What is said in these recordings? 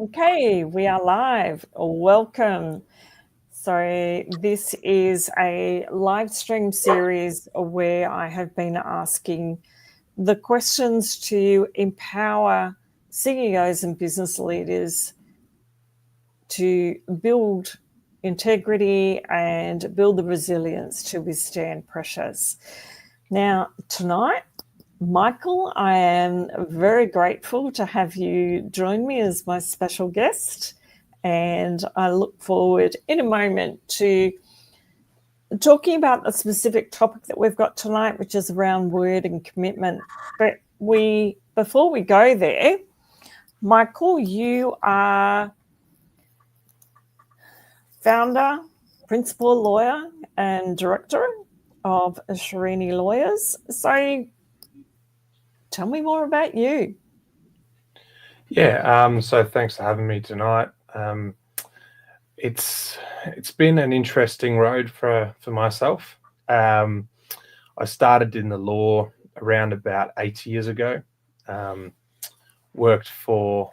Okay, we are live. Welcome. So, this is a live stream series where I have been asking the questions to empower CEOs and business leaders to build integrity and build the resilience to withstand pressures. Now, tonight, Michael, I am very grateful to have you join me as my special guest, and I look forward in a moment to talking about the specific topic that we've got tonight, which is around word and commitment. But before we go there, Michael, you are founder, principal lawyer, and director of Scherini Lawyers. So tell me more about you. Yeah, so thanks for having me tonight. It's been an interesting road for myself. I started in the law around about 8 years ago. Worked for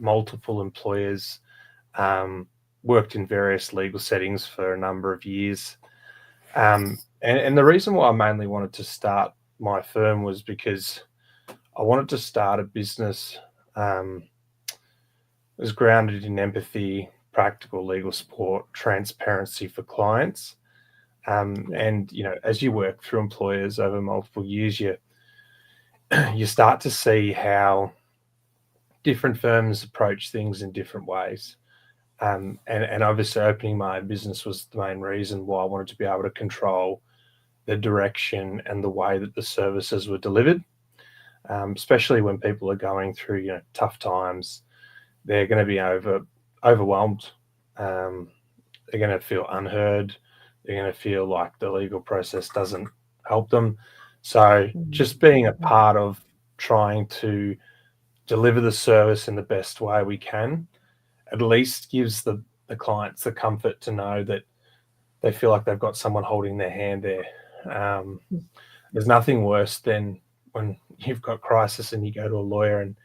multiple employers. Worked in various legal settings for a number of years. And the reason why I mainly wanted to start my firm was because I wanted to start a business was grounded in empathy, practical legal support, transparency for clients. And as you work through employers over multiple years, you start to see how different firms approach things in different ways. And obviously opening my own business was the main reason why I wanted to be able to control the direction and the way that the services were delivered, especially when people are going through tough times. They're going to be overwhelmed. They're going to feel unheard. They're going to feel like the legal process doesn't help them. So just being a part of trying to deliver the service in the best way we can, at least gives the clients the comfort to know that they feel like they've got someone holding their hand there. There's nothing worse than when you've got crisis and you go to a lawyer and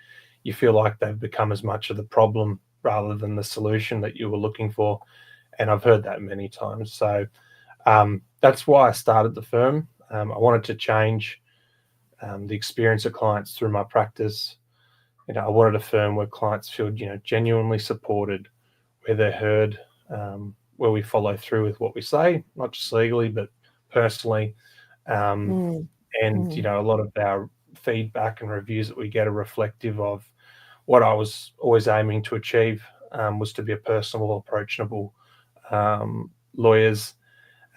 you feel like they've become as much of the problem rather than the solution that you were looking for. And I've heard that many times. So that's why I started the firm. I wanted to change the experience of clients through my practice. I wanted a firm where clients feel, genuinely supported, where they're heard, where we follow through with what we say, not just legally, but personally. And, a lot of our feedback and reviews that we get are reflective of what I was always aiming to achieve, was to be a personable, approachable lawyers.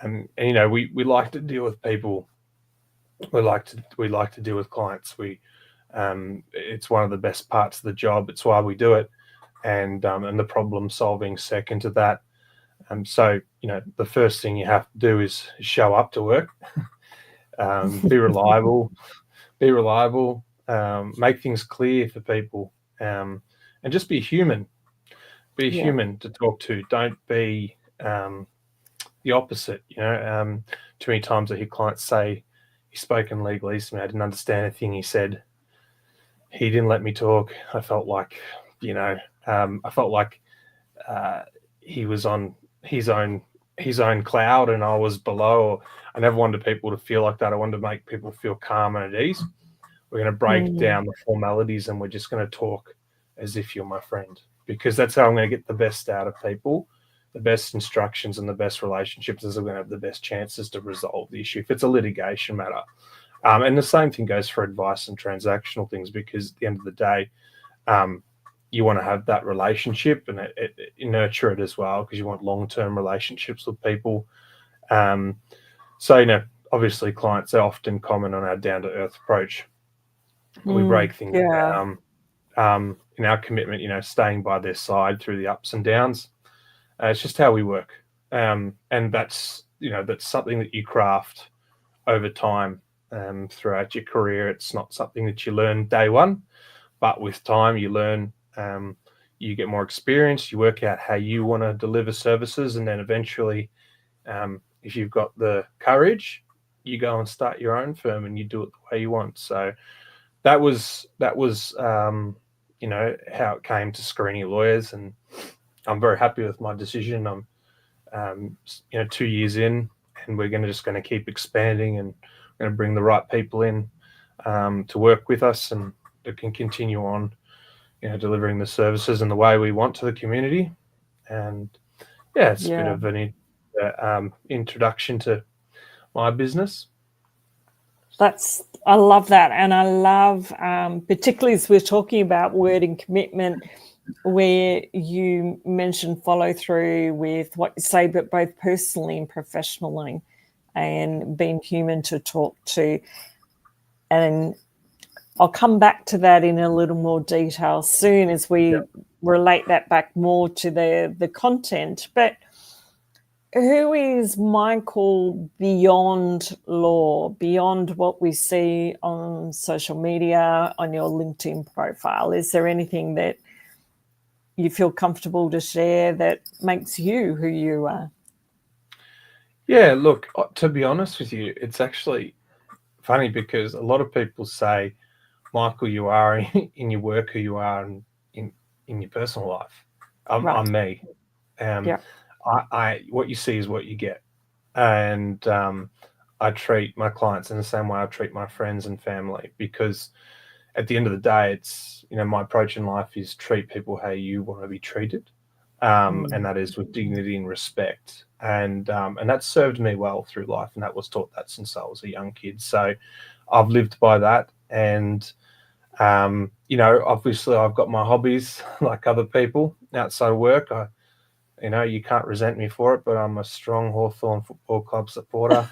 And we like to deal with people. We like to deal with clients. It's one of the best parts of the job. It's why we do it, and the problem solving second to that. So the first thing you have to do is show up to work, be reliable, make things clear for people, and just be human. Be human to talk to. Don't be the opposite. Too many times I hear clients say, "He spoke in legalese to me. I didn't understand anything he said. He didn't let me talk. I felt like, he was on his own cloud and I was below." I never wanted people to feel like that. I wanted to make people feel calm and at ease. We're going to break down the formalities and we're just going to talk as if you're my friend, because that's how I'm going to get the best out of people. The best instructions and the best relationships is I'm going to have the best chances to resolve the issue if it's a litigation matter. And the same thing goes for advice and transactional things, because at the end of the day, you want to have that relationship and nurture it as well, because you want long-term relationships with people. So, obviously clients are often comment on our down-to-earth approach. We break things down. In our commitment, staying by their side through the ups and downs. It's just how we work. And that's something that you craft over time. Throughout your career, it's not something that you learn day one, but with time you learn. You get more experience, you work out how you want to deliver services, and then eventually, if you've got the courage, you go and start your own firm and you do it the way you want. So that was how it came to Scherini Lawyers, and I'm very happy with my decision. I'm 2 years in, and we're just going to keep expanding, and we're going to bring the right people in to work with us, and that can continue on, delivering the services in the way we want to the community. And it's a bit of an introduction to my business. I love that. And I love, particularly as we're talking about word and commitment, where you mentioned follow through with what you say, but both personally and professionally, and being human to talk to. And I'll come back to that in a little more detail soon as we relate that back more to the content. But who is Michael beyond law, beyond what we see on social media, on your LinkedIn profile? Is there anything that you feel comfortable to share that makes you who you are? Yeah, look, to be honest with you, it's actually funny because a lot of people say, Michael, you are in your work who you are in your personal life. I'm me. What you see is what you get. And I treat my clients in the same way I treat my friends and family, because at the end of the day, it's, my approach in life is treat people how you want to be treated. And that is with dignity and respect. And that's served me well through life. And that was taught that since I was a young kid. So I've lived by that. And, obviously I've got my hobbies like other people outside of work. You can't resent me for it, but I'm a strong Hawthorn Football Club supporter.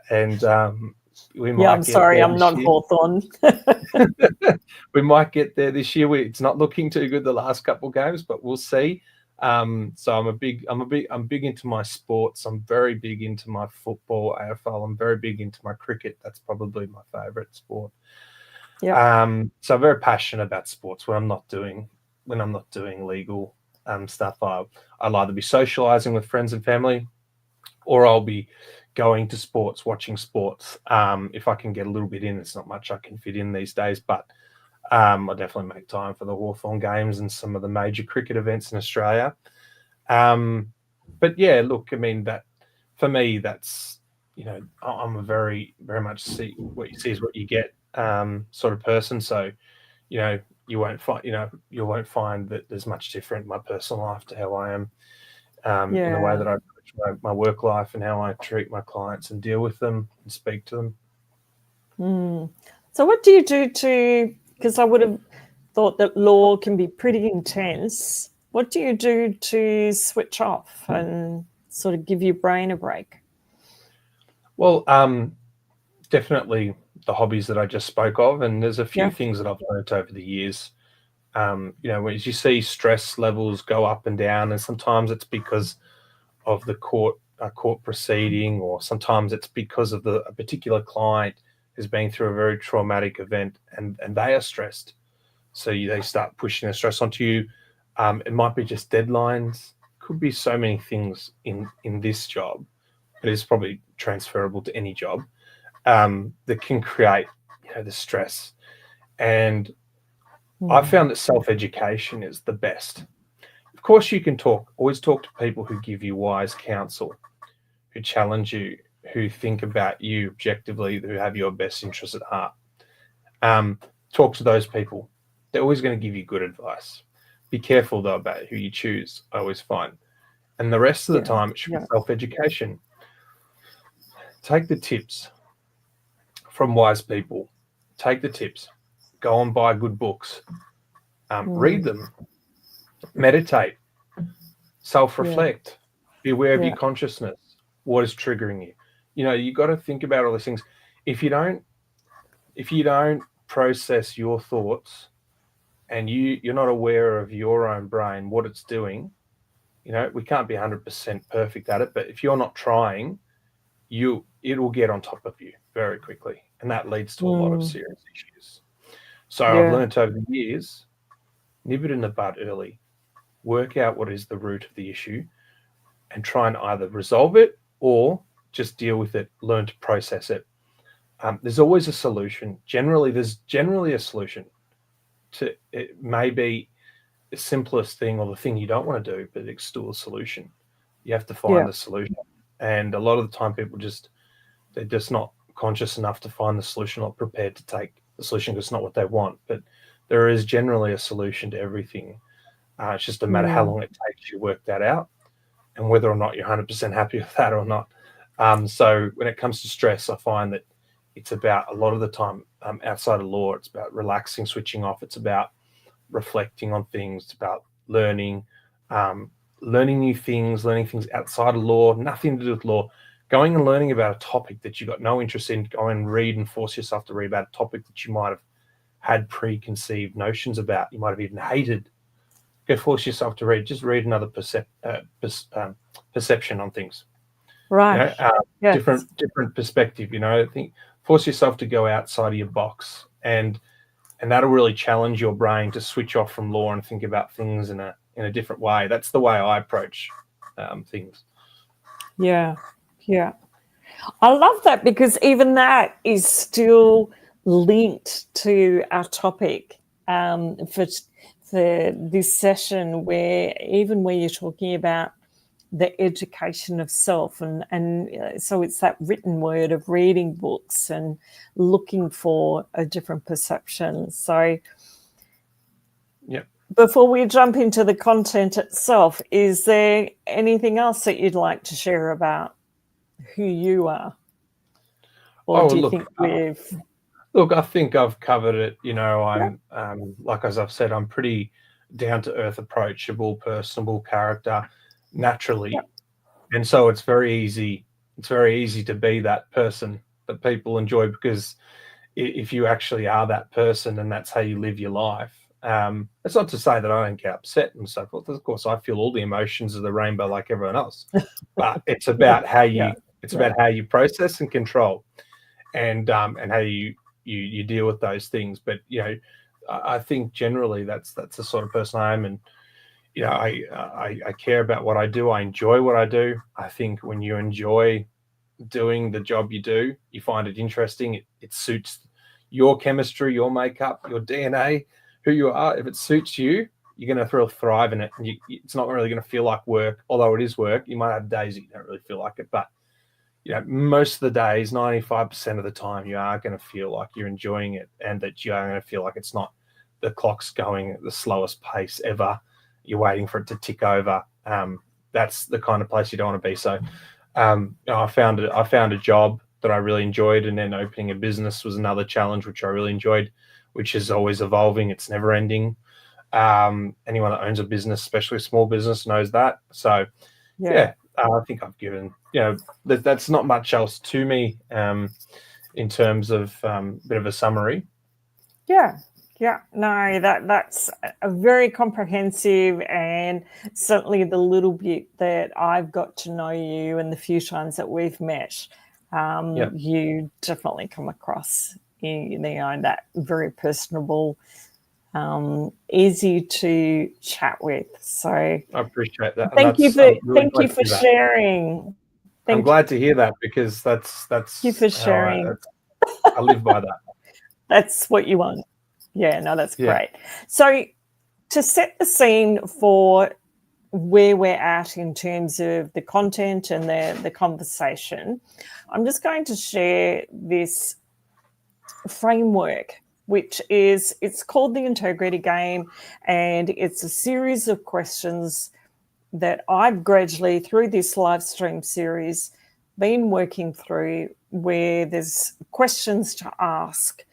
And we might I'm sorry, I'm not Hawthorn. We might get there this year. It's not looking too good the last couple of games, but we'll see. So I'm big into my sports. I'm very big into my football, AFL. I'm very big into my cricket. That's probably my favorite sport. So I'm very passionate about sports when I'm not doing legal stuff. I'll either be socializing with friends and family, or I'll be going to sports, watching sports. If I can get a little bit in, it's not much I can fit in these days, but I definitely make time for the Hawthorn games and some of the major cricket events in Australia. But yeah, look, I mean, that for me, that's, I'm a very, very much see what you see is what you get sort of person. So, you won't find that there's much different in my personal life to how I am in the way that I approach my work life and how I treat my clients and deal with them and speak to them. So what do you do because I would have thought that law can be pretty intense. What do you do to switch off and sort of give your brain a break? Well, definitely the hobbies that I just spoke of, and there's a few things that I've learned over the years. As you see stress levels go up and down, and sometimes it's because of the court proceeding, or sometimes it's because of a particular client who's been through a very traumatic event and they are stressed. So they start pushing the stress onto you. It might be just deadlines. Could be so many things in this job, but it's probably transferable to any job that can create the stress. And I found that self-education is the best. Of course, you can always talk to people who give you wise counsel, who challenge you, who think about you objectively, who have your best interests at heart. Talk to those people. They're always going to give you good advice. Be careful, though, about who you choose, I always find. And the rest of the time, it should be self-education. Take the tips from wise people. Take the tips. Go and buy good books. Read them. Meditate. Self-reflect. Be aware of your consciousness. What is triggering you? You got to think about all these things. If you don't process your thoughts, and you're not aware of your own brain, what it's doing, we can't be 100% perfect at it, but if you're not trying, it will get on top of you very quickly, and that leads to a lot of serious issues. So I've learned over the years, nip it in the bud early, work out what is the root of the issue, and try and either resolve it or just deal with it, learn to process it. There's always a solution. There's generally a solution. it may be the simplest thing or the thing you don't want to do, but it's still a solution. You have to find the solution. And a lot of the time people they're just not conscious enough to find the solution, not prepared to take the solution because it's not what they want. But there is generally a solution to everything. It's just a matter how long it takes you to work that out and whether or not you're 100% happy with that or not. So when it comes to stress, I find that it's about, a lot of the time outside of law, it's about relaxing, switching off. It's about reflecting on things. It's about learning new things, learning things outside of law, nothing to do with law. Going and learning about a topic that you got no interest in, go and read and force yourself to read about a topic that you might have had preconceived notions about. You might have even hated. Go force yourself to read. Just read another perception on things. Right. Different perspective. I think force yourself to go outside of your box, and that'll really challenge your brain to switch off from law and think about things in a different way. That's the way I approach things. Yeah. I love that, because even that is still linked to our topic for this session, where you're talking about the education of self, and so it's that written word of reading books and looking for a different perception. So before we jump into the content itself, is there anything else that you'd like to share about who you are? Or do you think we've... Look, I think I've covered it. I'm, like as I've said, I'm pretty down-to-earth, approachable, personable character naturally. And so it's very easy to be that person that people enjoy, because if you actually are that person and that's how you live your life, it's not to say that I don't get upset and so forth. Of course, I feel all the emotions of the rainbow like everyone else, but it's about how you about how you process and control, and how you deal with those things. But I think generally that's the sort of person I am, and I care about what I do. I enjoy what I do. I think when you enjoy doing the job you do, you find it interesting. It suits your chemistry, your makeup, your DNA, who you are. If it suits you, you're going to thrive in it. And it's not really going to feel like work, although it is work. You might have days that you don't really feel like it, but most of the days, 95% of the time, you are going to feel like you're enjoying it, and that you are going to feel like it's not the clock's going at the slowest pace ever. You're waiting for it to tick over. That's the kind of place you don't want to be. So I found a job that I really enjoyed, and then opening a business was another challenge, which I really enjoyed, which is always evolving. It's never ending. Anyone that owns a business, especially a small business, knows that. So I think I've given, that's not much else to me in terms of a bit of a summary. No, that's a very comprehensive, and certainly the little bit that I've got to know you and the few times that we've met, you definitely come across that very personable, easy to chat with. So I appreciate that. Thank you for sharing. I'm glad to hear that, because that's Thank you for sharing. I live by that. That's what you want. That's great. So to set the scene for where we're at in terms of the content and the conversation, I'm just going to share this framework, which it's called the Integrity Game, and it's a series of questions that I've gradually, through this live stream series, been working through, where there's questions to ask,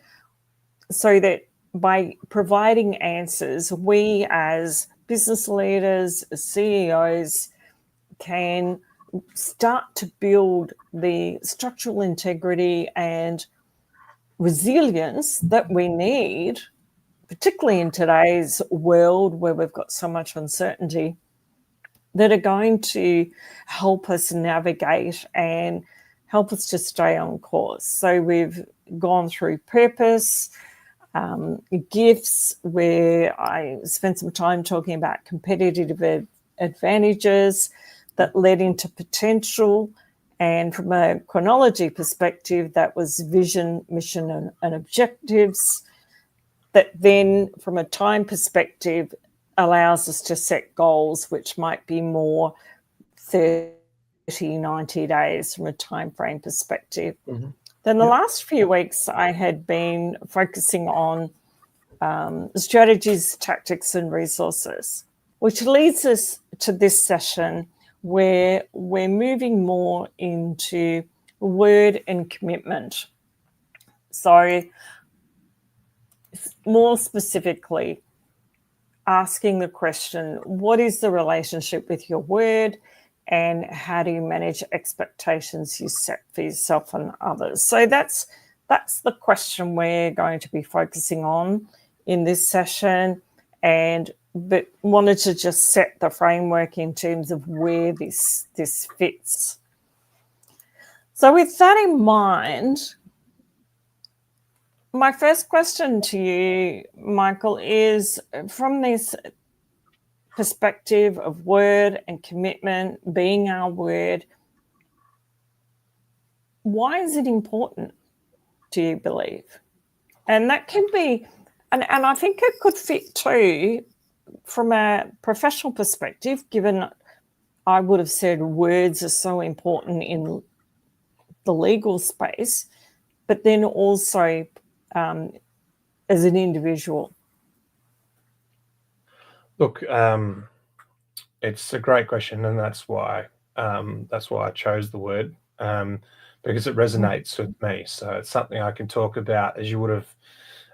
so that by providing answers, we as business leaders, CEOs, can start to build the structural integrity and resilience that we need, particularly in today's world where we've got so much uncertainty, that are going to help us navigate and help us to stay on course. So we've gone through purpose, gifts, where I spent some time talking about competitive advantages that led into potential. And from a chronology perspective, that was vision, mission, and objectives. that then, from a time perspective, allows us to set goals which might be more 30, 90 days from a time frame perspective. Mm-hmm. Then the last few weeks, I had been focusing on strategies, tactics, and resources, which leads us to this session where we're moving more into word and commitment. So, more specifically, asking the question, what is the relationship with your word, and how do you manage expectations you set for yourself and others? So that's the question we're going to be focusing on in this session, but wanted to just set the framework in terms of where this fits. So with that in mind, my first question to you, Michael, is from this perspective of word and commitment being our word, why is it important, do you believe? And that can be, and I think it could fit too from a professional perspective, given I would have said words are so important in the legal space, but then also as an individual. Look, it's a great question, and that's why I chose the word, because it resonates with me. So it's something I can talk about. As you would have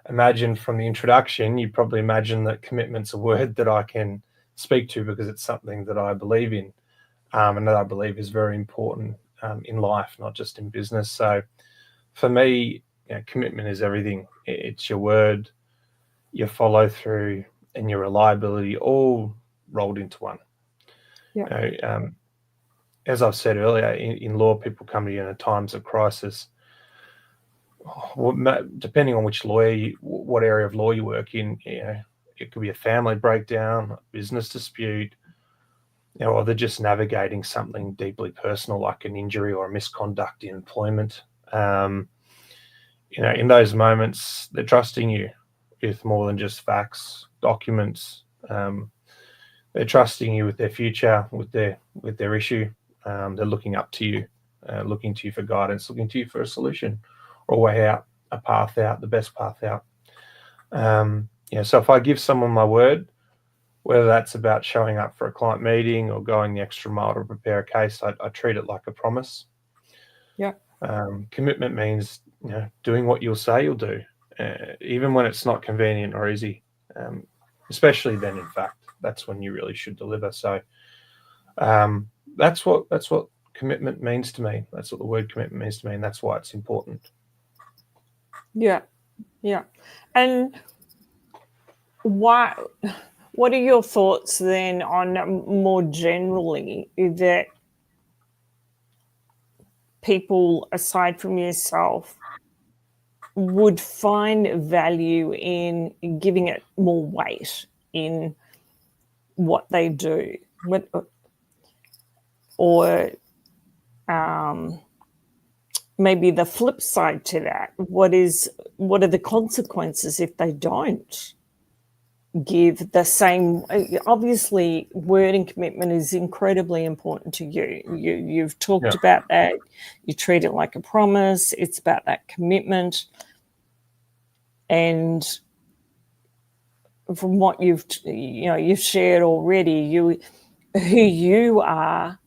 imagined from the introduction, you probably imagine that commitment's a word that I can speak to because it's something that I believe in, and that I believe is very important in life, not just in business. So for me, commitment is everything. It's your word, your follow through, and your reliability all rolled into one. Yeah. As I've said earlier, in law, people come to you in times of crisis. Depending on which what area of law you work in, it could be a family breakdown, a business dispute, or they're just navigating something deeply personal like an injury or a misconduct in employment. In those moments, they're trusting you with more than just facts, documents. They're trusting you with their future, with their issue. They're looking up to you, looking to you for guidance, looking to you for a solution or a way out, a path out, the best path out. So if I give someone my word, whether that's about showing up for a client meeting or going the extra mile to prepare a case, I treat it like a promise. Yeah. Commitment means doing what you'll say you'll do, even when it's not convenient or easy. Especially then, in fact, that's when you really should deliver. So that's what commitment means to me. That's what the word commitment means to me, and that's why it's important. Yeah. And what are your thoughts then on more generally that people, aside from yourself, would find value in giving it more weight in what they do? Or maybe the flip side to that, what are the consequences if they don't give the same? Obviously, word and commitment is incredibly important to you. You've talked about that. You treat it like a promise. It's about that commitment. And from what you've shared already, who you are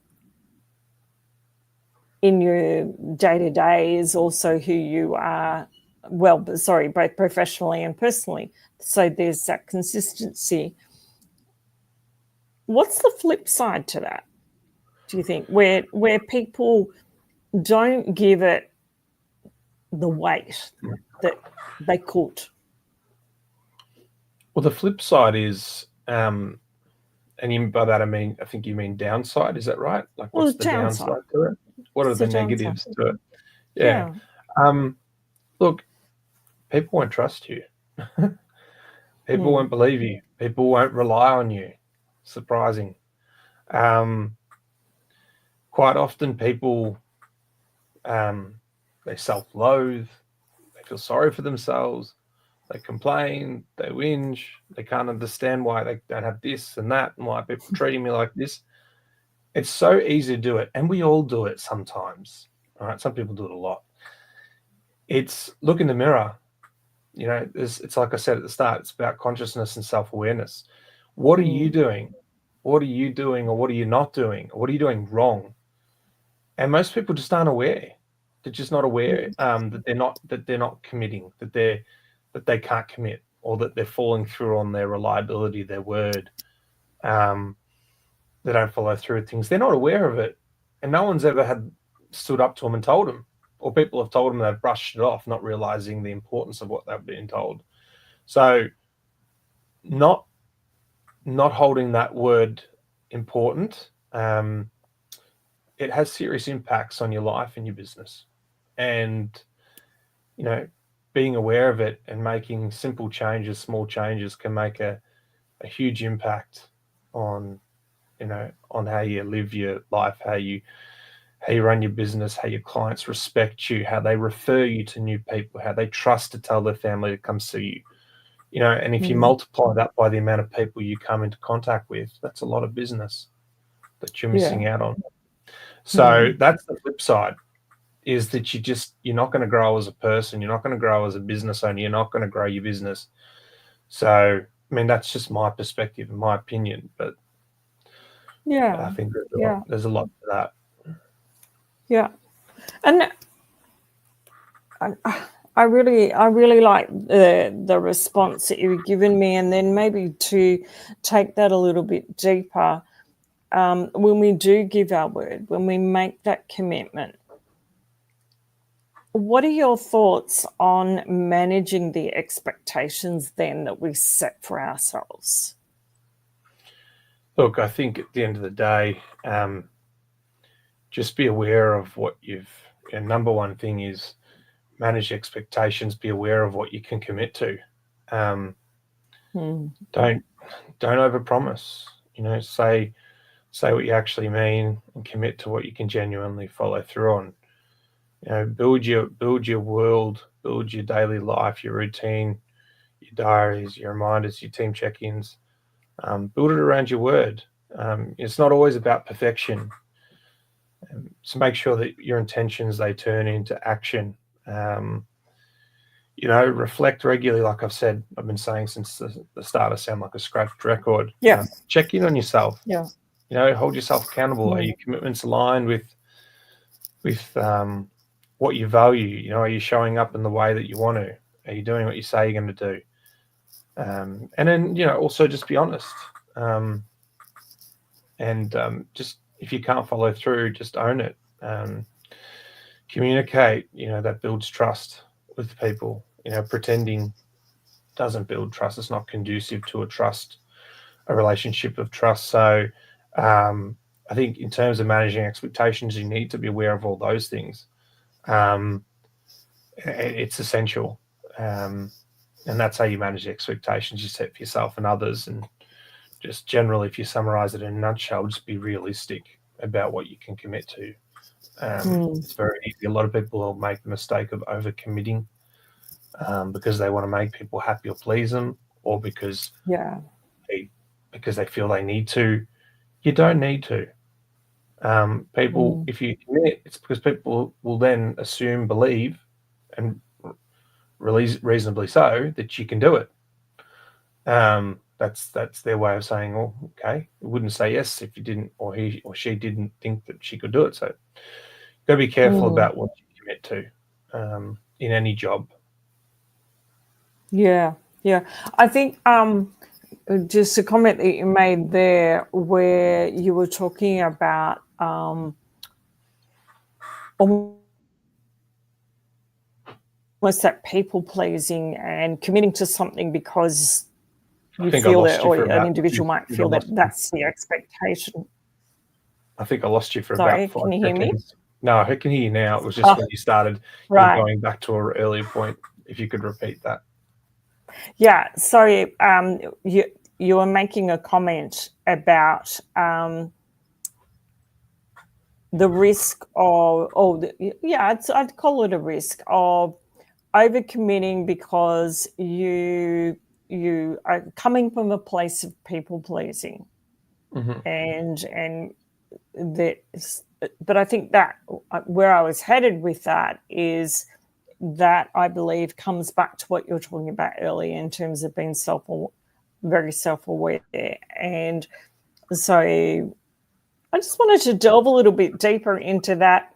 in your day-to-day is also who you are, both professionally and personally. So there's that consistency. What's the flip side to that, do you think, where people don't give it the weight that they could? Well, the flip side is, and by that I think you mean downside. Is that right? Like, what's the downside to it? What are the negatives to it? Yeah. Look, people won't trust you. People won't believe you. People won't rely on you. Surprising. Quite often people, they self-loathe. They feel sorry for themselves. They complain, they whinge, they can't understand why they don't have this and that and why people are treating me like this. It's so easy to do it, and we all do it sometimes. All right, some people do it a lot. It's look in the mirror. You know, it's like I said at the start, it's about consciousness and self-awareness. What are you doing? What are you doing, or what are you not doing? Or what are you doing wrong? And most people just aren't aware. They're just not aware that they're not committing, that they can't commit, or that they're falling through on their reliability, their word. They don't follow through with things. They're not aware of it, and no one's ever stood up to them and told them, or people have told them they've brushed it off, not realizing the importance of what they've been told. So, not holding that word important, it has serious impacts on your life and your business, and you know, being aware of it and making simple changes, small changes, can make a huge impact on, on how you live your life, how you run your business, how your clients respect you, how they refer you to new people, how they trust to tell their family to come see you. And if you multiply that by the amount of people you come into contact with, that's a lot of business that you're missing out on. So that's the flip side, is that you're not going to grow as a person, you're not going to grow as a business owner, you're not going to grow your business. So, I mean, that's just my perspective and my opinion, but I think there's a lot to that. Yeah. And I really like the response that you've given me, and then maybe to take that a little bit deeper. When we do give our word, when we make that commitment, what are your thoughts on managing the expectations then that we set for ourselves? Look, I think at the end of the day, just be aware of what number one thing is manage expectations, be aware of what you can commit to. Don't overpromise, say what you actually mean and commit to what you can genuinely follow through on. Build your world, build your daily life, your routine, your diaries, your reminders, your team check-ins. Build it around your word. It's not always about perfection. So make sure that your intentions, they turn into action. Reflect regularly. Like I've said, I've been saying since the start, I sound like a scratched record. Check in on yourself. Hold yourself accountable. Are your commitments aligned with what you value? Are you showing up in the way that you want to? Are you doing what you say you're going to do? And then, also just be honest. Just if you can't follow through, just own it. Communicate. That builds trust with people. Pretending doesn't build trust. It's not conducive to a relationship of trust. So I think in terms of managing expectations, you need to be aware of all those things. It's essential. And that's how you manage the expectations you set for yourself and others. And just generally, if you summarize it in a nutshell, just be realistic about what you can commit to. It's very easy. A lot of people will make the mistake of overcommitting because they want to make people happy or please them, or because they feel they need to. You don't need to. People, if you commit, it's because people will then assume, believe, and reasonably so, that you can do it. That's their way of saying, "Oh, okay." It wouldn't say yes if you didn't, or he or she didn't think that she could do it. So, got to be careful about what you commit to in any job. Yeah. I think just a comment that you made there, where you were talking about almost that people pleasing and committing to something because you feel that, or an individual might feel that that's the expectation. I think I lost you for Sorry, about 5 can you hear seconds. me? No, I can hear you now. It was just when you started going back to an earlier point. If you could repeat that. Yeah, sorry. You were making a comment about the risk of, I'd call it a risk of overcommitting because you are coming from a place of people pleasing, and that. But I think that where I was headed with that is that I believe comes back to what you were talking about earlier in terms of being very self-aware. And so I just wanted to delve a little bit deeper into that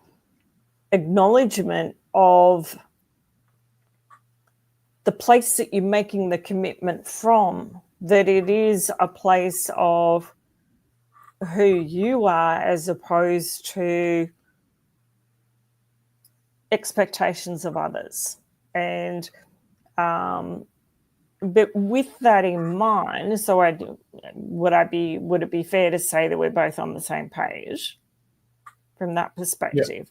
acknowledgement of the place that you're making the commitment from, that it is a place of who you are as opposed to expectations of others. And but with that in mind, so would it be fair to say that we're both on the same page from that perspective? Yeah.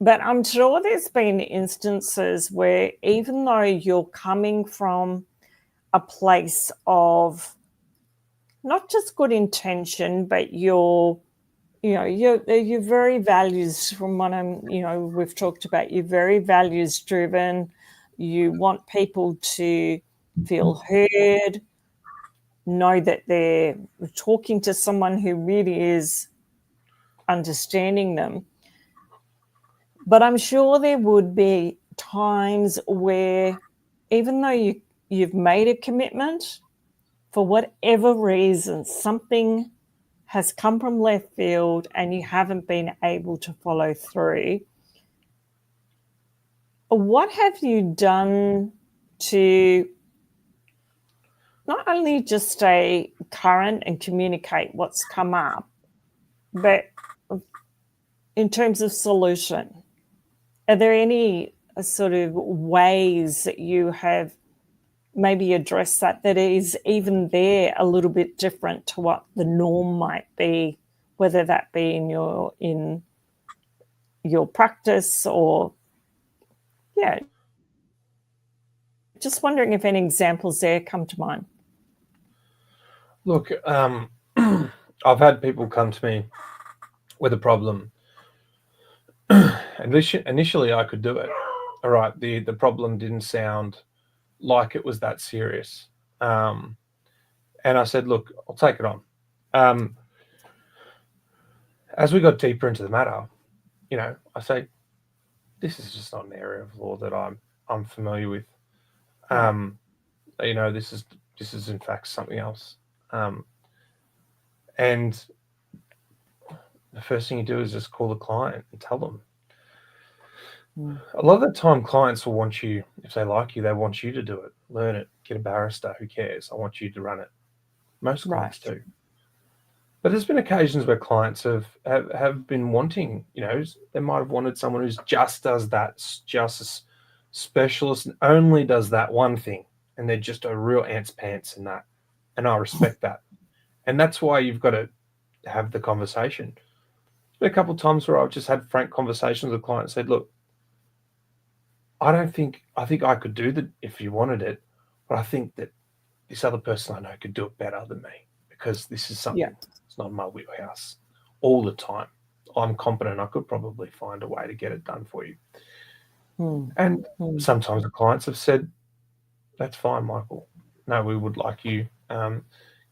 But I'm sure there's been instances where even though you're coming from a place of not just good intention, but you're very values, from what we've talked about, you're very values driven. You want people to feel heard, know that they're talking to someone who really is understanding them. But I'm sure there would be times where, even though you've made a commitment, for whatever reason, something has come from left field and you haven't been able to follow through. What have you done to not only just stay current and communicate what's come up, but in terms of solution? Are there any sort of ways that you have maybe addressed that is even there a little bit different to what the norm might be, whether that be in your practice or, yeah. Just wondering if any examples there come to mind. Look, I've had people come to me with a problem. Initially, I could do it. All right, the problem didn't sound like it was that serious. And I said, look, I'll take it on. As we got deeper into the matter, I say, this is just not an area of law that I'm familiar with. This is in fact something else. And the first thing you do is just call the client and tell them. A lot of the time, clients will want you, if they like you, they want you to do it, learn it, get a barrister, who cares? I want you to run it. Most clients do. But there's been occasions where clients have been wanting, they might have wanted someone who just does that, just a specialist and only does that one thing. And they're just a real ant's pants in that. And I respect that. And that's why you've got to have the conversation. There's been a couple of times where I've just had frank conversations with clients and said, look, I think I could do that if you wanted it, but I think that this other person I know could do it better than me, because this is something that's not in my wheelhouse all the time. I'm confident I could probably find a way to get it done for you. And sometimes the clients have said, that's fine, Michael. No, we would like you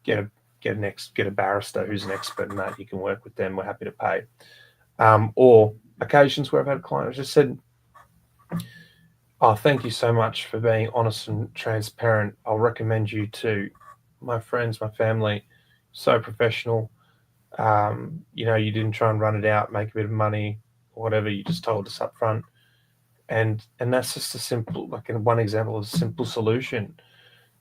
get a barrister who's an expert in that. You can work with them. We're happy to pay. Or occasions where I've had a client who just said, oh, thank you so much for being honest and transparent. I'll recommend you to my friends, my family. So professional. You didn't try and run it out, make a bit of money, or whatever. You just told us up front. And that's just a simple, like one example of a simple solution.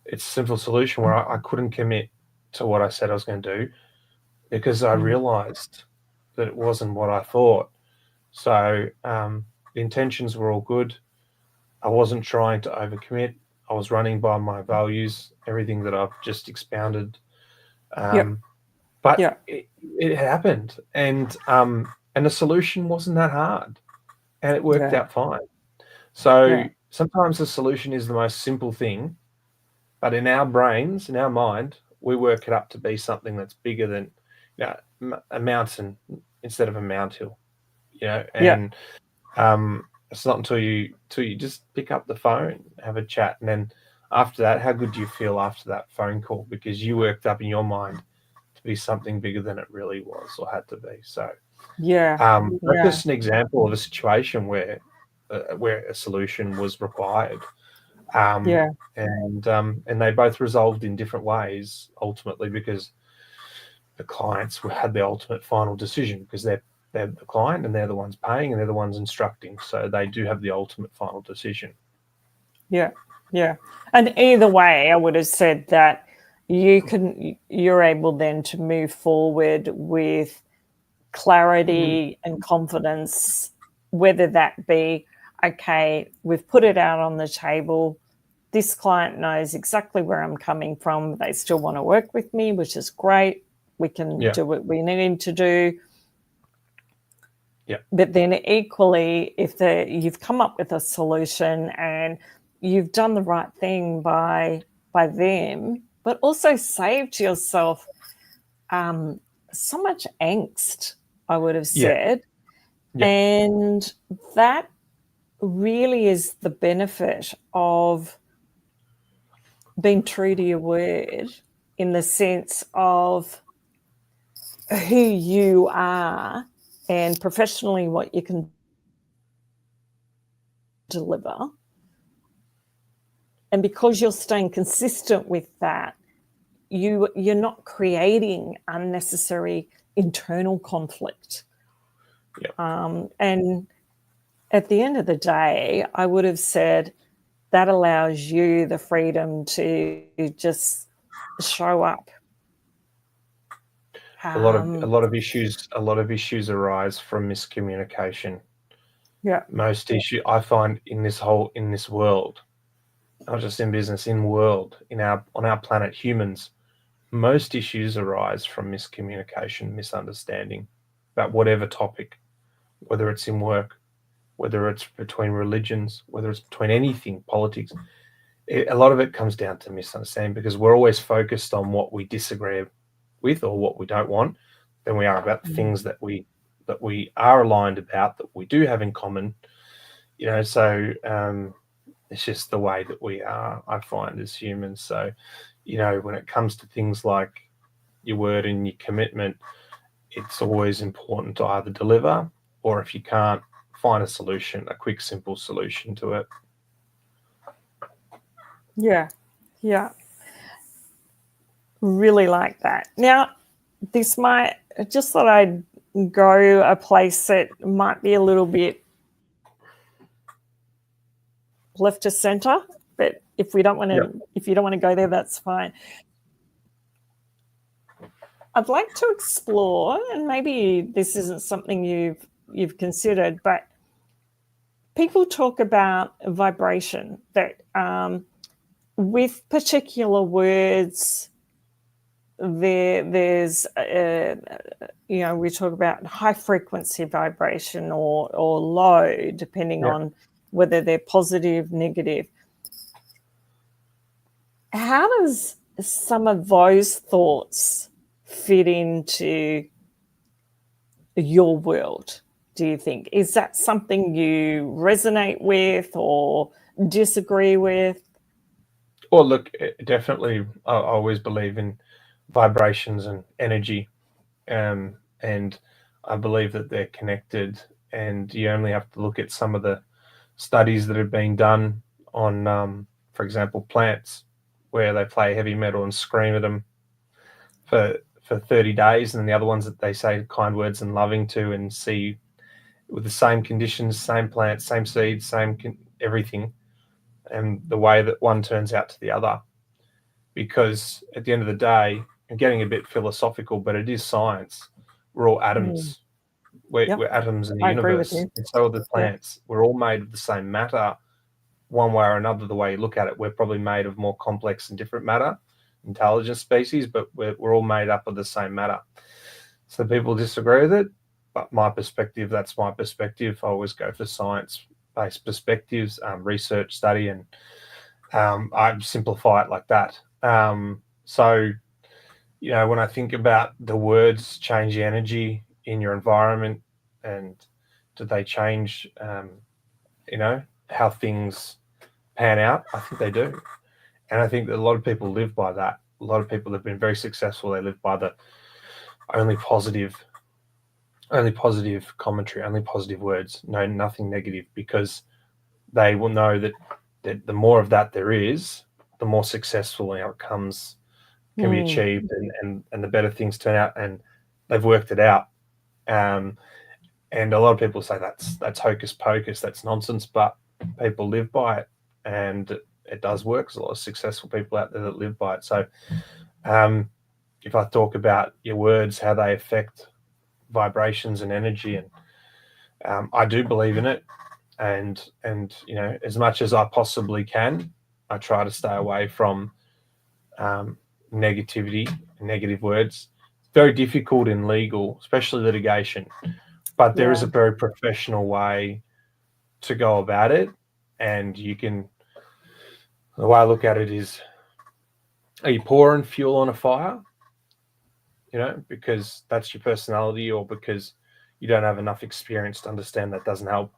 It's a simple solution where I couldn't commit to what I said I was going to do because I realized that it wasn't what I thought. So the intentions were all good. I wasn't trying to overcommit. I was running by my values, everything that I've just expounded. But it happened, and the solution wasn't that hard, and it worked out fine. So sometimes the solution is the most simple thing, but in our brains, in our mind, we work it up to be something that's bigger than a mountain instead of a mountain, and It's not until you just pick up the phone, have a chat, and then after that, how good do you feel after that phone call? Because you worked up in your mind to be something bigger than it really was or had to be. So that's just an example of a situation where a solution was required. And they both resolved in different ways ultimately, because the clients had the ultimate final decision, because they're the client and they're the ones paying and they're the ones instructing, so they do have the ultimate final decision. Yeah. And either way, I would have said that you're able then to move forward with clarity and confidence, whether that be, okay, we've put it out on the table, this client knows exactly where I'm coming from, they still want to work with me, which is great, we can do what we need to do. But then equally, if you've come up with a solution and you've done the right thing by them, but also saved yourself so much angst, I would have said. And that really is the benefit of being true to your word, in the sense of who you are and professionally what you can deliver. And because you're staying consistent with that, you're not creating unnecessary internal conflict. And at the end of the day, I would have said that allows you the freedom to just show up. A lot of issues arise from miscommunication. Most issue I find in this world, not just in business, on our planet, humans, most issues arise from miscommunication, misunderstanding about whatever topic, whether it's in work, whether it's between religions, whether it's between anything, politics. A lot of it comes down to misunderstanding, because we're always focused on what we disagree with or what we don't want than we are about the things that we are aligned about, that we do have in common. So it's just the way that we are, I find, as humans. So, when it comes to things like your word and your commitment, it's always important to either deliver, or if you can't, find a solution, a quick, simple solution to it. Yeah. Really like that. Now, this might, just thought I'd go a place that might be a little bit left to center, but if you don't want to go there, that's fine. I'd like to explore, and maybe this isn't something you've considered, but people talk about vibration, that with particular words, there's we talk about high frequency vibration or low, depending on whether they're positive, negative. How does some of those thoughts fit into your world, do you think? Is that something you resonate with or disagree with? Well, look, definitely, I always believe in vibrations and energy, and I believe that they're connected. And you only have to look at some of the studies that have been done on, for example, plants, where they play heavy metal and scream at them for 30 days, and then the other ones that they say kind words and loving to, and see with the same conditions, same plant, same seeds, everything, and the way that one turns out to the other. Because at the end of the day, I'm getting a bit philosophical, but it is science. We're all atoms. We're atoms in the universe, and so are the plants. We're all made of the same matter, one way or another. The way you look at it, we're probably made of more complex and different matter, intelligent species, but we're all made up of the same matter. So people disagree with it, but my perspective, that's my perspective. I always go for science-based perspectives, research, study, and I simplify it like that. So, when I think about the words change the energy in your environment, and do they change how things pan out. I think they do. And I think that a lot of people live by that. A lot of people have been very successful. They live by the only positive commentary, only positive words, no, nothing negative, because they will know that the more of that there is, the more successful outcomes can be achieved, and the better things turn out, and they've worked it out. And a lot of people say that's hocus pocus, that's nonsense, but people live by it, and it does work. There's a lot of successful people out there that live by it. So if I talk about your words, how they affect vibrations and energy, and I do believe in it, and as much as I possibly can, I try to stay away from negativity and negative words. It's very difficult in legal, especially litigation, but there is a very professional way to go about it. And the way I look at it is, are you pouring fuel on a fire, because that's your personality, or because you don't have enough experience to understand that doesn't help,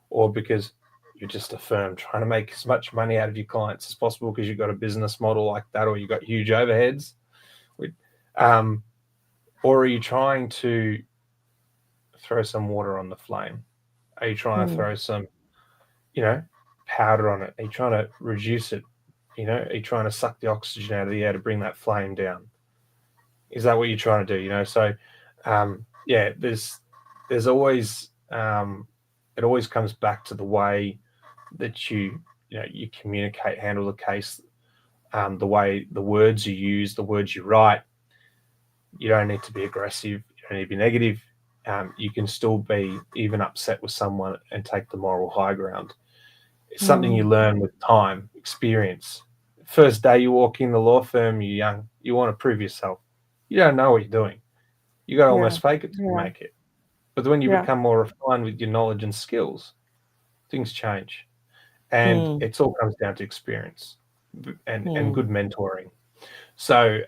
or because you're just a firm trying to make as much money out of your clients as possible because you've got a business model like that, or you've got huge overheads, or are you trying to throw some water on the flame? Are you trying to throw some, powder on it? Are you trying to reduce it? Are you trying to suck the oxygen out of the air to bring that flame down? Is that what you're trying to do? So, there's always, it always comes back to the way that you communicate, handle the case, the way, the words you use, the words you write. You don't need to be aggressive. You don't need to be negative. You can still be even upset with someone and take the moral high ground. It's something you learn with time, experience. First day you walk in the law firm, you're young, you want to prove yourself. You don't know what you're doing. You got to almost fake it to make it. But when you become more refined with your knowledge and skills, things change. And it all comes down to experience and good mentoring. So,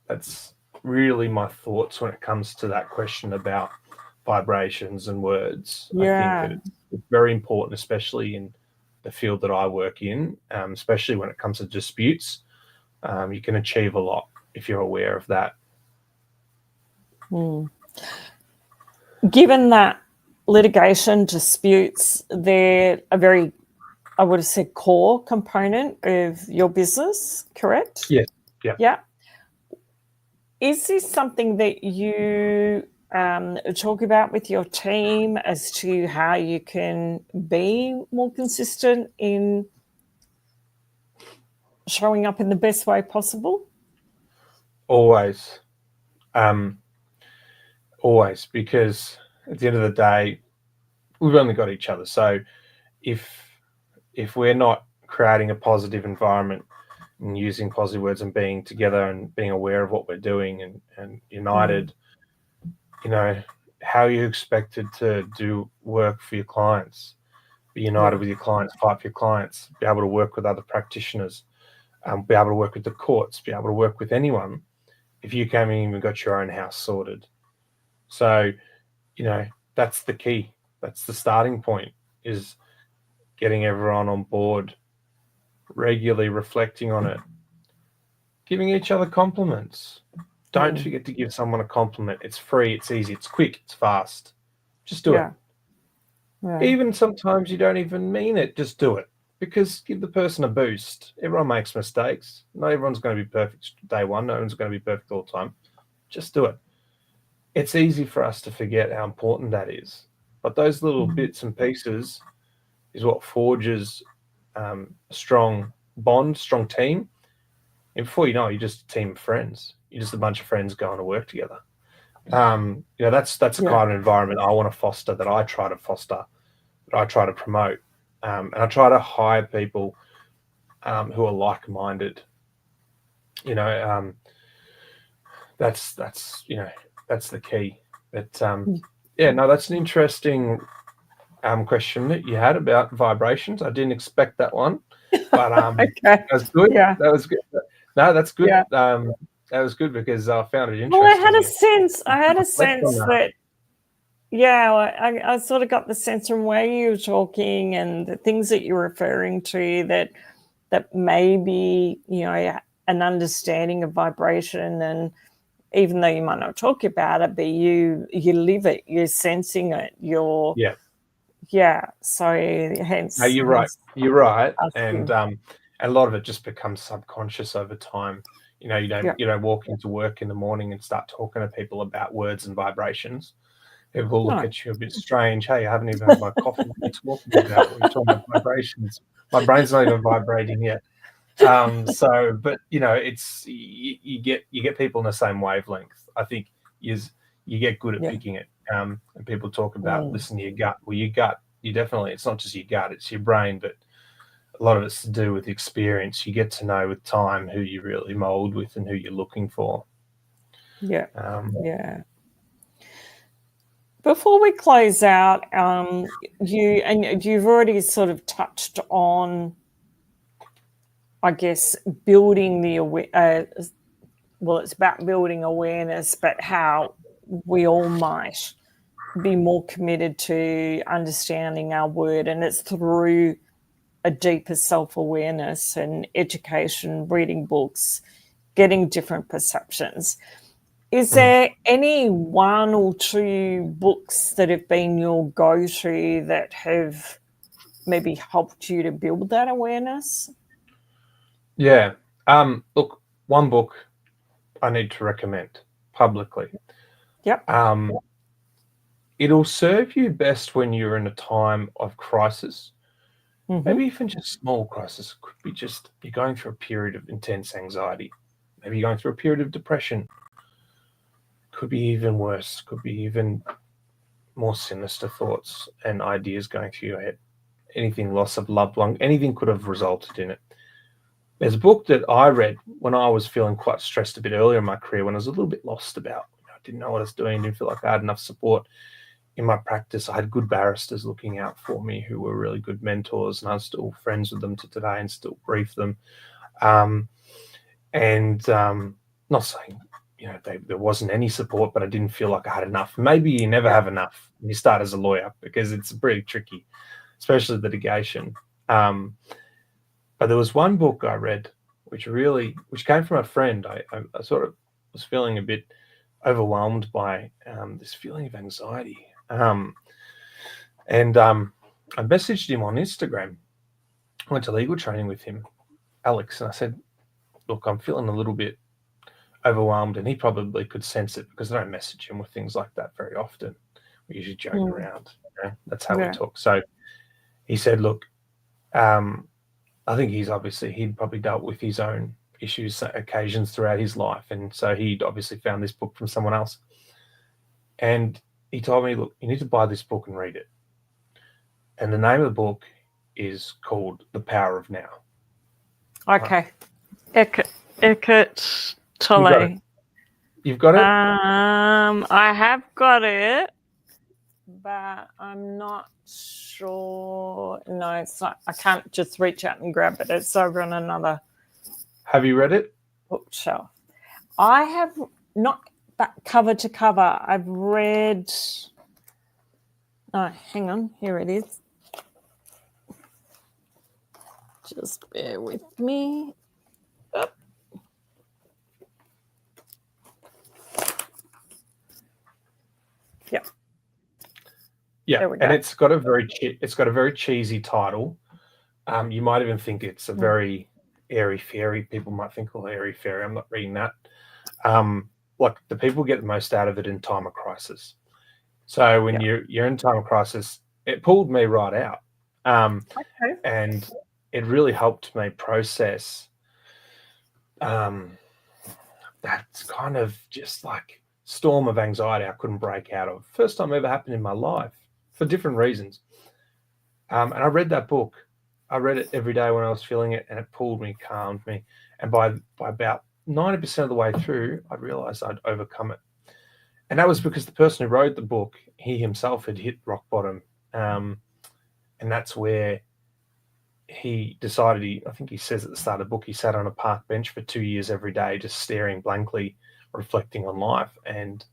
that's really my thoughts when it comes to that question about vibrations and words. I think that it's very important, especially in the field that I work in, especially when it comes to disputes. You can achieve a lot if you're aware of that. Given that litigation disputes, they're a very, I would have said, core component of your business, correct? Yes. Yeah. Yeah. Is this something that you talk about with your team as to how you can be more consistent in showing up in the best way possible? Always. Always, because at the end of the day, we've only got each other. So if we're not creating a positive environment and using positive words and being together and being aware of what we're doing and united, how are you expected to do work for your clients? Be united with your clients, fight for your clients, be able to work with other practitioners, be able to work with the courts, be able to work with anyone if you came in and got your own house sorted. So, that's the key. That's the starting point, is getting everyone on board, regularly reflecting on it, giving each other compliments. Don't forget to give someone a compliment. It's free, it's easy, it's quick, it's fast. Just do it. Even sometimes you don't even mean it, just do it. Because give the person a boost. Everyone makes mistakes. Not everyone's going to be perfect day one. No one's going to be perfect all the time. Just do it. It's easy for us to forget how important that is. But those little bits and pieces is what forges a strong bond, strong team. And before you know it, you're just a team of friends. You're just a bunch of friends going to work together. That's the kind of environment I want to foster, that I try to foster, that I try to promote. And I try to hire people who are like-minded. That's the key. But that's an interesting question that you had about vibrations. I didn't expect that one, but that was good. Yeah. That was good. No, that's good. Yeah. That was good because I found it interesting. Well, I had a sense that Yeah, I sort of got the sense from where you were talking and the things that you're referring to that maybe, an understanding of vibration, and even though you might not talk about it, but you live it, you're sensing it, so No, hence you're right. You're right, and asking. a lot of it just becomes subconscious over time. You don't walk into work in the morning and start talking to people about words and vibrations. People will look No. at you a bit strange. Hey, I haven't even had my coffee. What are you talking about? We're talking about vibrations. My brain's not even vibrating yet. But it's you get people in the same wavelength. I think you get good at picking it. And people talk about listen to your gut. Well, your gut, you definitely, it's not just your gut, it's your brain, but a lot of it's to do with experience. You get to know with time who you really mold with and who you're looking for. Yeah. Before we close out, you've already sort of touched on, I guess, building it's about building awareness, but how we all might be more committed to understanding our word, and it's through a deeper self-awareness and education, reading books, getting different perceptions. Is there any one or two books that have been your go-to that have maybe helped you to build that awareness? Yeah. Look, one book I need to recommend publicly. Yep. It'll serve you best when you're in a time of crisis. Maybe even just small crisis. It could be just you're going through a period of intense anxiety. Maybe you're going through a period of depression. Could be even worse. Could be even more sinister thoughts and ideas going through your head. Anything, loss of loved one, anything could have resulted in it. There's a book that I read when I was feeling quite stressed a bit earlier in my career, when I was a little bit lost about, I didn't know what I was doing, didn't feel like I had enough support in my practice. I had good barristers looking out for me who were really good mentors, and I'm still friends with them to today and still brief them. Not saying, there wasn't any support, but I didn't feel like I had enough. Maybe you never have enough when you start as a lawyer, because it's pretty tricky, especially litigation. But there was one book I read which came from a friend. I sort of was feeling a bit overwhelmed by this feeling of anxiety. I messaged him on Instagram. I went to legal training with him, Alex, and I said, look, I'm feeling a little bit overwhelmed, and he probably could sense it because I don't message him with things like that very often. We usually joke around. That's how we talk. So he said, look, I think he'd probably dealt with his own issues, occasions throughout his life. And so he'd obviously found this book from someone else. And he told me, look, you need to buy this book and read it. And the name of the book is called The Power of Now. Okay. Eckhart Tolle. You've got it? I have got it, but I'm not sure. No, it's not. I can't just reach out and grab it. It's over on another. Have you read it? Bookshelf. I have not, but cover to cover. I've read. Oh, hang on. Here it is. Just bear with me. Oh. Yeah. Yeah, and it's got a very cheesy title. You might even think it's a very airy fairy. People might think, "Oh, airy fairy." I'm not reading that. Like, the people get the most out of it in time of crisis. So when you're in time of crisis, it pulled me right out, and it really helped me process. That's kind of just like storm of anxiety I couldn't break out of. First time ever happened in my life, for different reasons. And I read that book. I read it every day when I was feeling it, and it pulled me, calmed me. And by about 90% of the way through, I realized I'd overcome it. And that was because the person who wrote the book, he himself had hit rock bottom. And that's where he decided, I think he says at the start of the book, he sat on a park bench for 2 years every day, just staring blankly, reflecting on life. And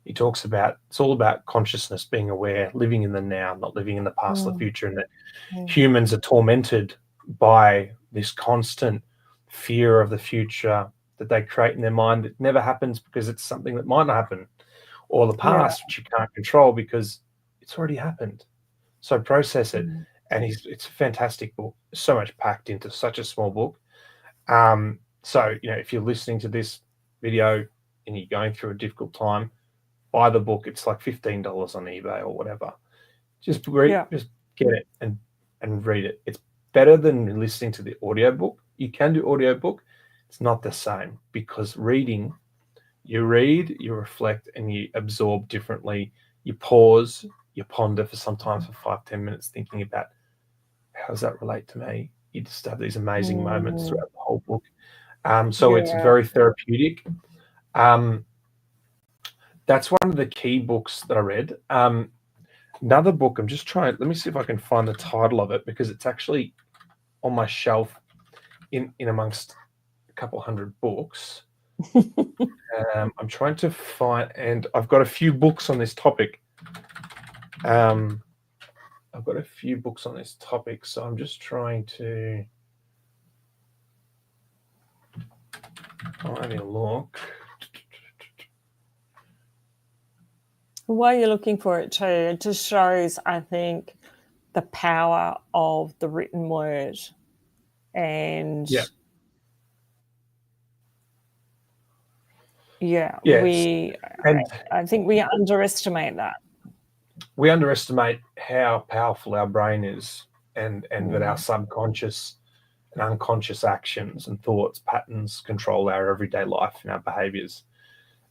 he talks about it's all about consciousness, being aware, living in the now, not living in the past or the future, and that humans are tormented by this constant fear of the future that they create in their mind that never happens because it's something that might not happen, or the past which you can't control because it's already happened. So process it. And it's a fantastic book. So much packed into such a small book. So, if you're listening to this video and you're going through a difficult time, buy the book. It's like $15 on eBay or whatever. Just just get it and read it. It's better than listening to the audiobook. You can do audiobook. It's not the same because reading, you read, you reflect, and you absorb differently. You pause, you ponder for sometimes for 5-10 minutes thinking about how does that relate to me? You just have these amazing moments throughout the whole book. So it's very therapeutic. That's one of the key books that I read. Another book, I'm just trying, let me see if I can find the title of it because it's actually on my shelf in amongst a couple hundred books. I'm trying to find, and I've got a few books on this topic. So I'm just trying to find a look. While you're looking for it too, it just shows, I think, the power of the written word. And I think we underestimate that. We underestimate how powerful our brain is, and that our subconscious and unconscious actions and thoughts, patterns control our everyday life and our behaviors.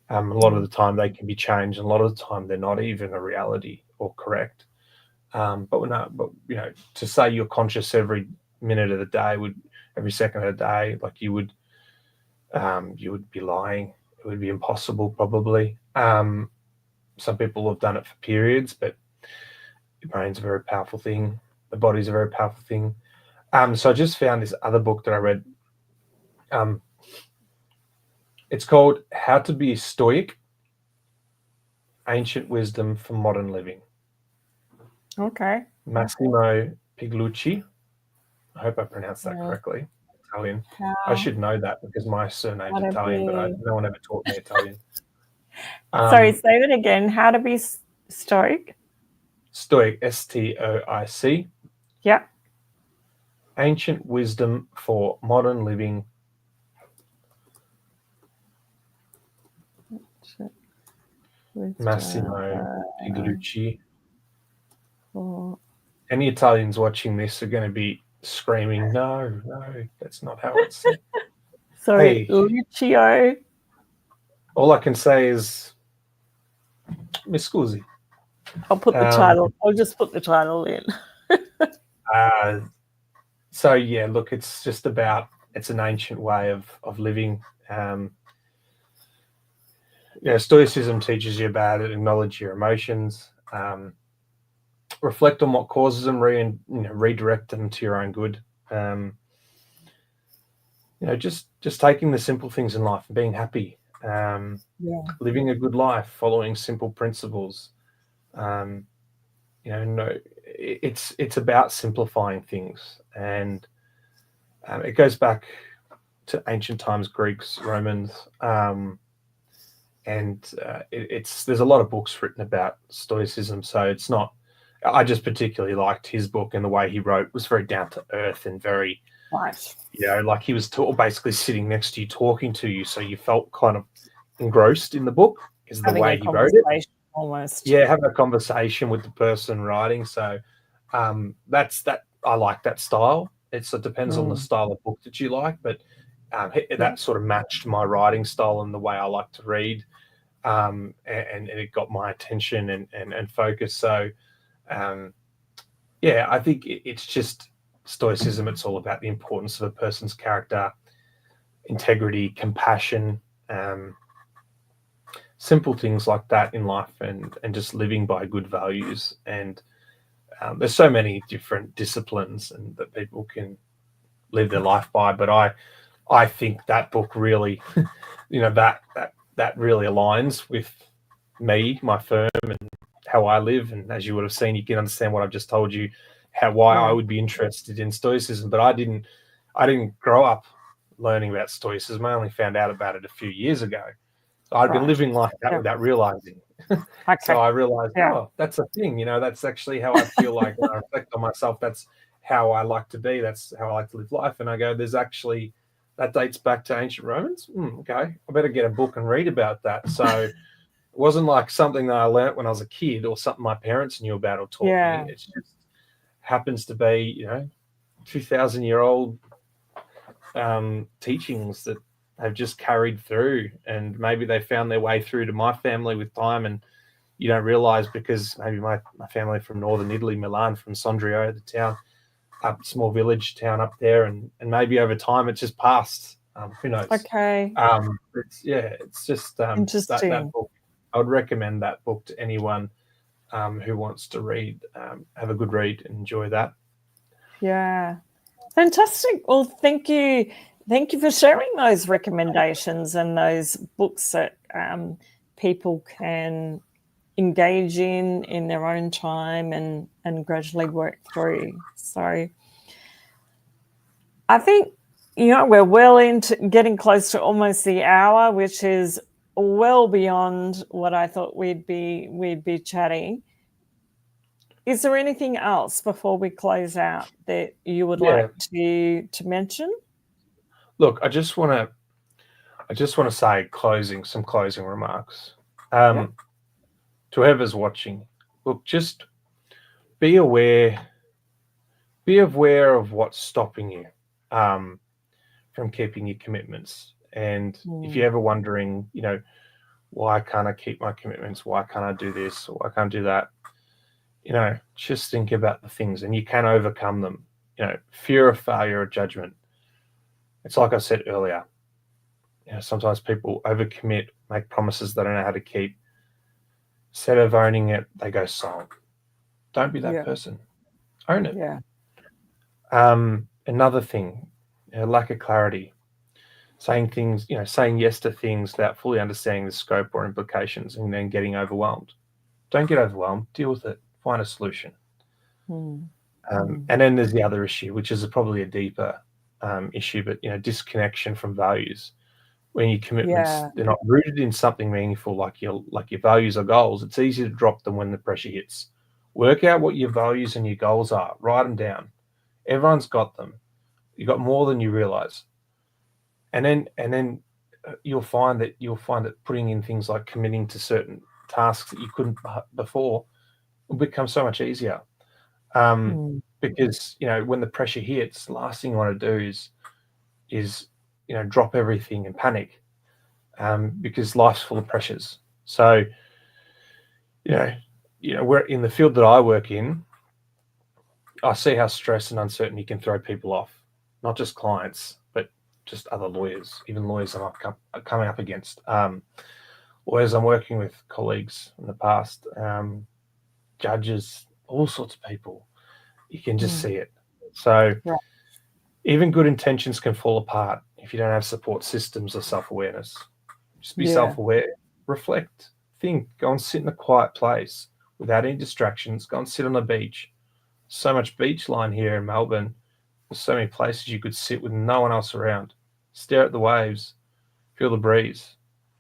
A lot of the time they can be changed, and a lot of the time they're not even a reality or correct. But to say you're conscious every minute of the day, every second of the day, like you would be lying. It would be impossible, probably. Some people have done it for periods, but your brain's a very powerful thing. The body's a very powerful thing. So I just found this other book that I read. It's called How to Be a Stoic, Ancient Wisdom for Modern Living. Okay. Massimo Pigliucci. I hope I pronounced that correctly. Italian. I should know that because my surname's Italian, but no one ever taught me Italian. Sorry, say it again. How to be stoic? Stoic, S-T-O-I-C. Yeah. Ancient Wisdom for Modern Living. Massimo Pigliucci. Any Italians watching this are going to be screaming, no, that's not how it's said. Sorry, Lucio. All I can say is, mi scusi. I'll put the title. I'll just put the title in. So yeah, look, it's just about, it's an ancient way of living. Stoicism teaches you about it, acknowledge your emotions, reflect on what causes them, redirect them to your own good. Just taking the simple things in life and being happy, living a good life, following simple principles. It's about simplifying things, and it goes back to ancient times, Greeks, Romans, and there's a lot of books written about Stoicism. So it's not. I just particularly liked his book, and the way he wrote was very down to earth and very nice. Like he was basically sitting next to you, talking to you, so you felt kind of engrossed in the book because of the way he wrote it. Almost. Yeah, having a conversation with the person writing. So that's that. I like that style. It depends on the style of book that you like, but that sort of matched my writing style and the way I like to read, and it got my attention and focus. So, I think it's just Stoicism. It's all about the importance of a person's character, integrity, compassion, simple things like that in life, and just living by good values. And there's so many different disciplines and that people can live their life by, but I think that book really, that really aligns with me, my firm, and how I live. And as you would have seen, you can understand what I've just told you, why I would be interested in Stoicism. But I didn't grow up learning about Stoicism. I only found out about it a few years ago. So I'd been living like that without realizing. So I realized, oh, that's a thing. That's actually how I feel like when I reflect on myself. That's how I like to be. That's how I like to live life. And I go, there's actually, that dates back to ancient Romans. Okay, I better get a book and read about that. So it wasn't like something that I learnt when I was a kid or something my parents knew about or taught me. It just happens to be, 2,000-year-old teachings that have just carried through, and maybe they found their way through to my family with time, and you don't realize, because maybe my family from northern Italy, Milan, from Sondrio, the town, a small village town up there, and maybe over time it's just passed. Who knows? Okay. It's just Interesting. that book. I would recommend that book to anyone who wants to read. Have a good read and enjoy that. Yeah. Fantastic. Well, thank you. Thank you for sharing those recommendations and those books that people can engage in their own time and gradually work through. So I think, we're well into getting close to almost the hour, which is well beyond what I thought we'd be chatting. Is there anything else before we close out that you would like to mention? Look, I just want to say some closing remarks. To whoever's watching, look, just be aware of what's stopping you from keeping your commitments. And if you're ever wondering, why can't I keep my commitments? Why can't I do this? Or why can't I do that? Just think about the things, and you can overcome them. Fear of failure or judgment. It's like I said earlier. Sometimes people overcommit, make promises they don't know how to keep. Instead of owning it, they go silent. Don't be that person. Own it. Yeah. Another thing, lack of clarity. Saying yes to things without fully understanding the scope or implications, and then getting overwhelmed. Don't get overwhelmed. Deal with it. Find a solution. And then there's the other issue, which is probably a deeper issue, but disconnection from values. When your commitments they're not rooted in something meaningful, like your values or goals, it's easy to drop them when the pressure hits. Work out what your values and your goals are. Write them down. Everyone's got them. You've got more than you realize. And then you'll find that putting in things like committing to certain tasks that you couldn't before will become so much easier. Because when the pressure hits, the last thing you want to do is drop everything and panic, because life's full of pressures. So we're in the field that I work in. I see how stress and uncertainty can throw people off, not just clients, but just other lawyers, even lawyers I'm coming up against. Lawyers I'm working with, colleagues in the past, judges, all sorts of people. You can just see it. So even good intentions can fall apart if you don't have support systems or self-awareness. Just be self-aware, reflect, think, go and sit in a quiet place without any distractions. Go and sit on the beach. So much beach line here in Melbourne. There's so many places you could sit with no one else around. Stare at the waves, feel the breeze.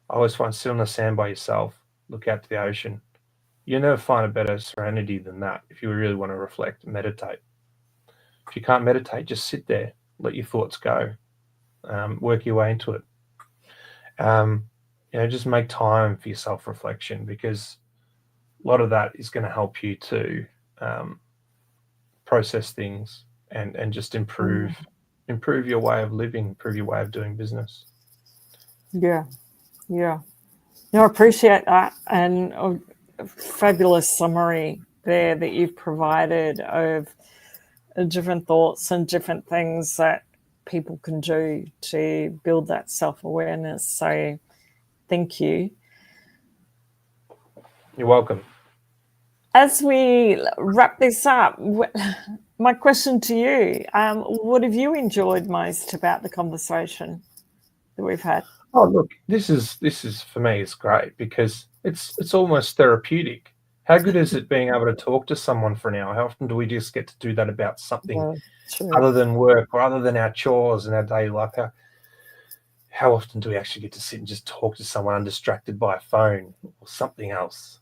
I always find sit on the sand by yourself, look out to the ocean. You'll never find a better serenity than that if you really want to reflect and meditate. If you can't meditate, just sit there, let your thoughts go, work your way into it. Just make time for your self-reflection, because a lot of that is going to help you to process things and just improve your way of living, improve your way of doing business. Yeah. I appreciate that, and a fabulous summary there that you've provided of different thoughts and different things that people can do to build that self-awareness. So thank you. You're welcome. As we wrap this up, my question to you, what have you enjoyed most about the conversation that we've had? Oh, look, this is for me, it's great because it's almost therapeutic. How good is it being able to talk to someone for an hour? How often do we just get to do that about something True. other than work or other than our chores and our daily life? How often do we actually get to sit and just talk to someone undistracted by a phone or something else?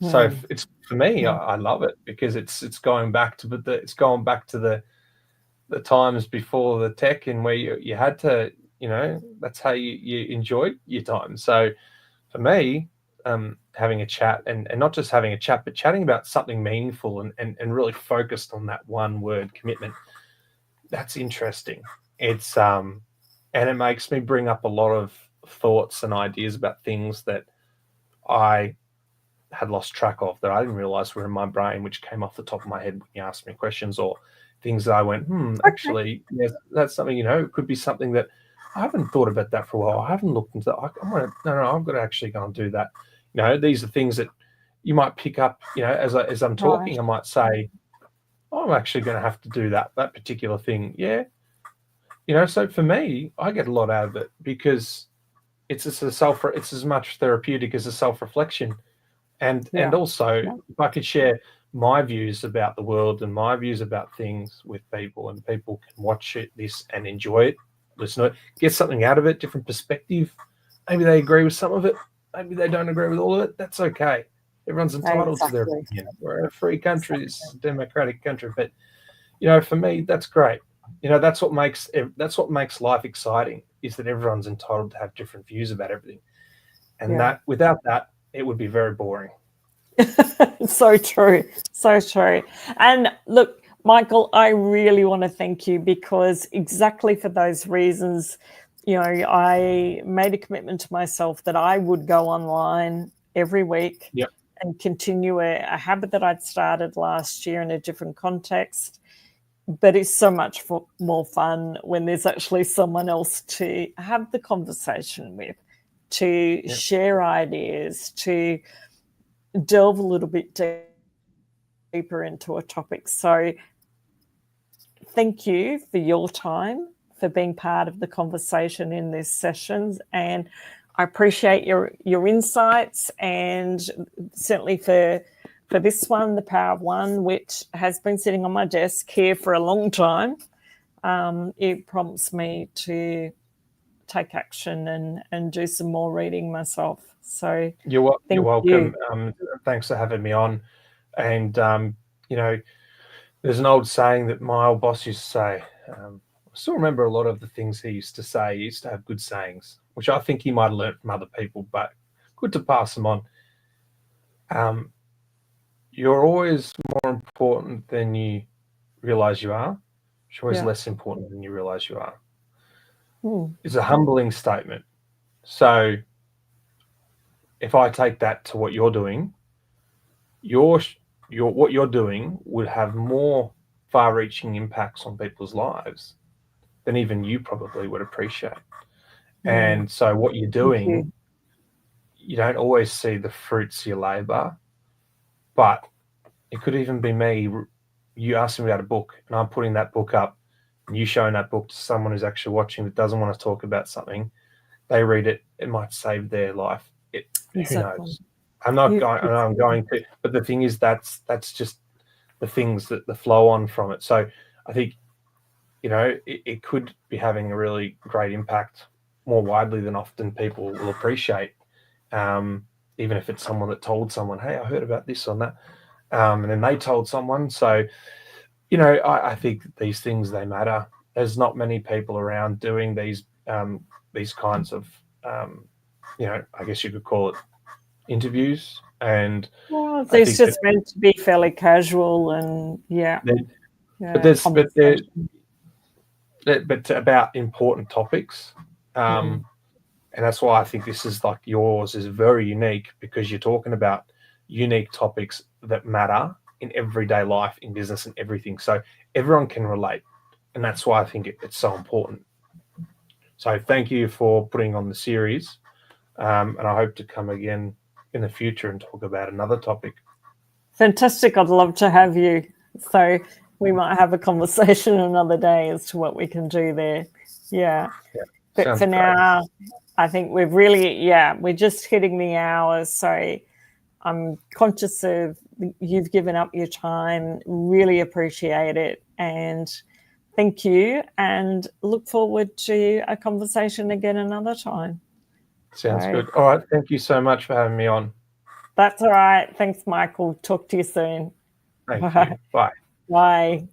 So it's for me, I love it because it's going back to the times before the tech and where you had to, that's how you enjoyed your time. So for me, having a chat and not just having a chat, but chatting about something meaningful and really focused on that one word commitment, that's interesting. It's and it makes me bring up a lot of thoughts and ideas about things that I had lost track of, that I didn't realize were in my brain, which came off the top of my head when you asked me questions, or things that I went, actually, yes, that's something, it could be something that I haven't thought about that for a while. I haven't looked into that. I've got to actually go and do that. These are things that you might pick up, as I'm talking, I might say, I'm actually going to have to do that particular thing. Yeah. So for me, I get a lot out of it because it's as much therapeutic as a self-reflection. And also, if I could share my views about the world and my views about things with people, and people can watch this and enjoy it, listen to it, get something out of it, different perspective. Maybe they agree with some of it. Maybe they don't agree with all of it. That's okay. Everyone's entitled to their opinion. We're a free country, this is a democratic country. But, for me, that's great. That's what makes life exciting, is that everyone's entitled to have different views about everything. And that without that, it would be very boring. So true. So true. And look, Michael, I really want to thank you because exactly for those reasons, I made a commitment to myself that I would go online every week and continue a habit that I'd started last year in a different context. But it's so much more fun when there's actually someone else to have the conversation with, to share ideas, to delve a little bit deeper into a topic. So thank you for your time, for being part of the conversation in this session. And I appreciate your insights, and certainly for this one, The Power of One, which has been sitting on my desk here for a long time. It prompts me to take action and do some more reading myself. So you're welcome. Thanks for having me on. And there's an old saying that my old boss used to say. I still remember a lot of the things he used to say. He used to have good sayings, which I think he might have learned from other people, but good to pass them on. You're always more important than you realize you are. You're always less important than you realize you are. It's a humbling statement. So if I take that to what you're doing, what you're doing would have more far-reaching impacts on people's lives than even you probably would appreciate. And so what you're doing, you don't always see the fruits of your labor, but it could even be me. You asking me about a book, and I'm putting that book up, and you showing that book to someone who's actually watching that doesn't want to talk about something. They read it, it might save their life. Who knows? I'm going to, but the thing is, that's just the things that the flow on from it. So I think, it could be having a really great impact more widely than often people will appreciate. Even if it's someone that told someone, hey, I heard about this on that. And then they told someone. So, I think these things, they matter. There's not many people around doing these kinds of, I guess you could call it interviews. And it's just meant to be fairly casual and but about important topics. And that's why I think this is, like yours, is very unique, because you're talking about unique topics that matter in everyday life, in business, and everything. So everyone can relate. And that's why I think it's so important. So thank you for putting on the series. And I hope to come again in the future and talk about another topic. Fantastic. I'd love to have you. So we might have a conversation another day as to what we can do there. Yeah. But for now, I think we've really, we're just hitting the hours. So I'm conscious of you've given up your time, really appreciate it. And thank you, and look forward to a conversation again another time. Sounds good. All right. Thank you so much for having me on. That's all right. Thanks, Michael. Talk to you soon. Thank you. Bye. Bye.